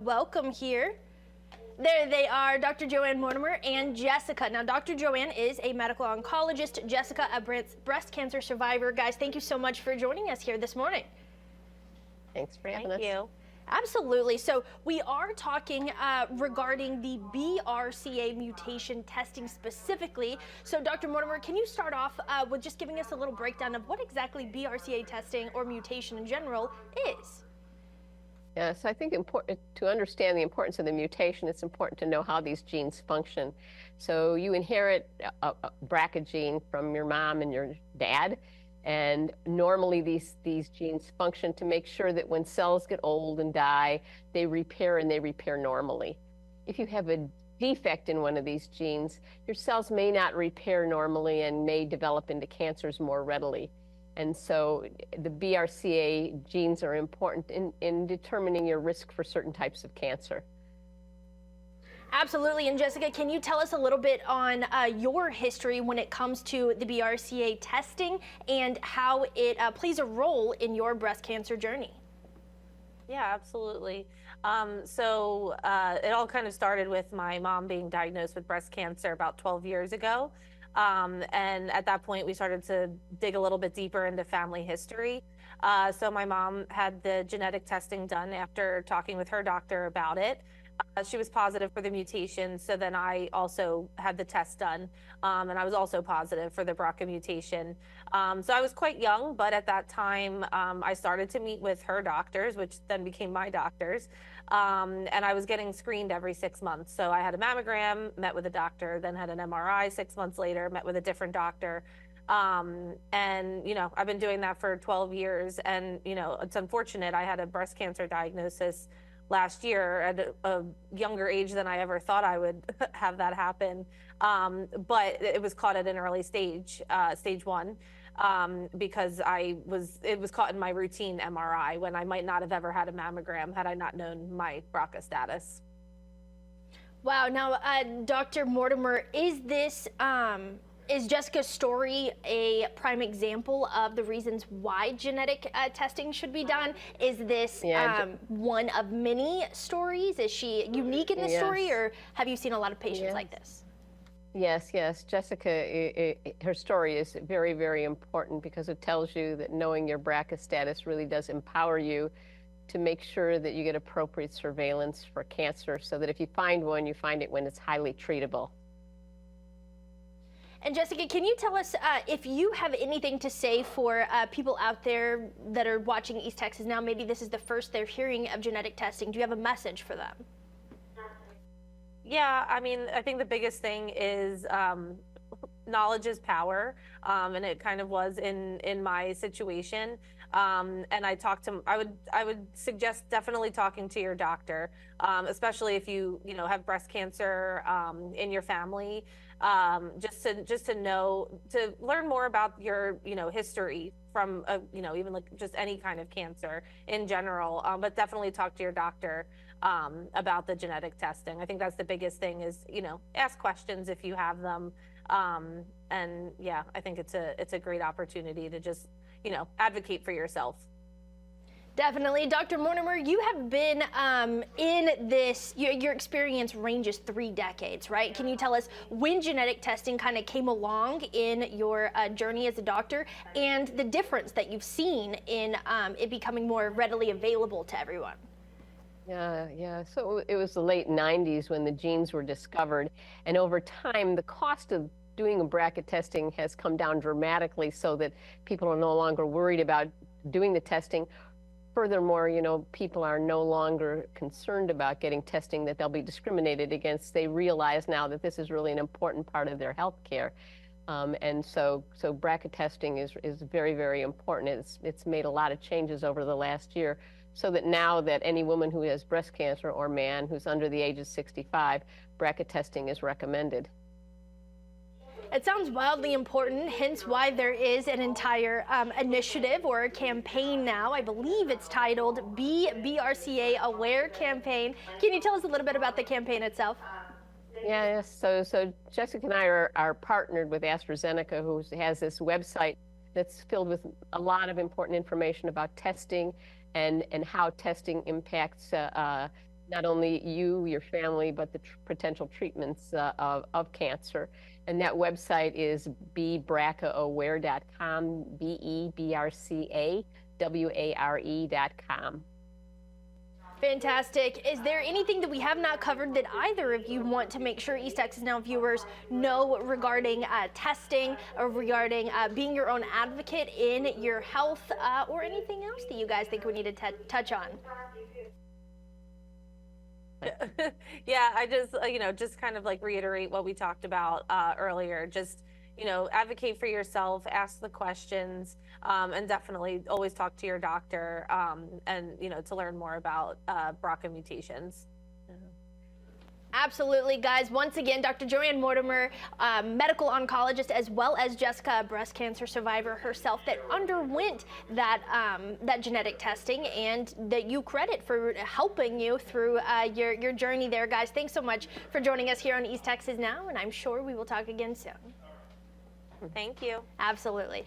Welcome here. There they are, Dr. Joanne Mortimer and Jessica. Now, Dr. Joanne is a medical oncologist, Jessica, a breast cancer survivor. Guys, thank you so much for joining us here this morning. Thanks for having us. Thank you. Absolutely. So we are talking regarding the BRCA mutation testing specifically. So Dr. Mortimer, can you start off with just giving us a little breakdown of what exactly BRCA testing or mutation in general is? Yes, I think important to understand the importance of the mutation, it's important to know how these genes function. So you inherit a BRCA gene from your mom and your dad, and normally these genes function to make sure that when cells get old and die, they repair and they repair normally. If you have a defect in one of these genes, your cells may not repair normally and may develop into cancers more readily. And so the BRCA genes are important in determining your risk for certain types of cancer. Absolutely. And Jessica, can you tell us a little bit on your history when it comes to the BRCA testing and how it plays a role in your breast cancer journey? Yeah, absolutely. It all kind of started with my mom being diagnosed with breast cancer about 12 years ago. And at that point, we started to dig a little bit deeper into family history. So my mom had the genetic testing done after talking with her doctor about it. She was positive for the mutation, so then I also had the test done, and I was also positive for the BRCA mutation. So I was quite young, but at that time, I started to meet with her doctors, which then became my doctors, and I was getting screened every 6 months. So I had a mammogram, met with a doctor, then had an MRI 6 months later, met with a different doctor. And, I've been doing that for 12 years, and, it's unfortunate. I had a breast cancer diagnosis last year at a younger age than I ever thought I would have that happen. But it was caught at an early stage, stage 1, because it was caught in my routine MRI when I might not have ever had a mammogram had I not known my BRCA status. Wow. Now, Dr. Mortimer, is Jessica's story a prime example of the reasons why genetic testing should be done? Is this one of many stories? Is she unique in this story, or have you seen a lot of patients like this? Yes, yes. Jessica, her story is very, very important because it tells you that knowing your BRCA status really does empower you to make sure that you get appropriate surveillance for cancer so that if you find one, you find it when it's highly treatable. And Jessica, can you tell us if you have anything to say for people out there that are watching East Texas now? Maybe this is the first they're hearing of genetic testing. Do you have a message for them? Yeah, I mean, I think the biggest thing is knowledge is power, and it kind of was in my situation. And I would suggest definitely talking to your doctor, especially if you have breast cancer in your family, just to know, to learn more about your history from even like just any kind of cancer in general, but definitely talk to your doctor about the genetic testing. I think that's the biggest thing is ask questions if you have them, and yeah, I think it's a great opportunity to just advocate for yourself. Definitely. Dr. Mortimer, you have been in this, your experience ranges 3 decades, right? Can you tell us when genetic testing kind of came along in your journey as a doctor and the difference that you've seen in it becoming more readily available to everyone? Yeah. So it was the late 90s when the genes were discovered, and over time, the cost of doing a BRCA testing has come down dramatically so that people are no longer worried about doing the testing. Furthermore, people are no longer concerned about getting testing that they'll be discriminated against. They realize now that this is really an important part of their health care. And so BRCA testing is very, very important. It's made a lot of changes over the last year so that now that any woman who has breast cancer or man who's under the age of 65, BRCA testing is recommended. It sounds wildly important, hence why there is an entire initiative or a campaign now. I believe it's titled Be BRCA Aware Campaign. Can you tell us a little bit about the campaign itself? Yes. So Jessica and I are partnered with AstraZeneca, who has this website that's filled with a lot of important information about testing and how testing impacts not only you, your family, but the potential treatments of cancer. And that website is bebrcaaware.com, BEBRCAWARE.com. Fantastic. Is there anything that we have not covered that either of you want to make sure East Texas Now viewers know regarding testing or regarding being your own advocate in your health or anything else that you guys think we need to touch on? Yeah, I just, just kind of like reiterate what we talked about earlier. Just, advocate for yourself, ask the questions, and definitely always talk to your doctor and, to learn more about BRCA mutations. Absolutely, guys. Once again, Dr. Joanne Mortimer, medical oncologist, as well as Jessica, a breast cancer survivor herself that underwent that that genetic testing, and that you credit for helping you through your journey there, guys. Thanks so much for joining us here on East Texas Now, and I'm sure we will talk again soon. Thank you. Absolutely.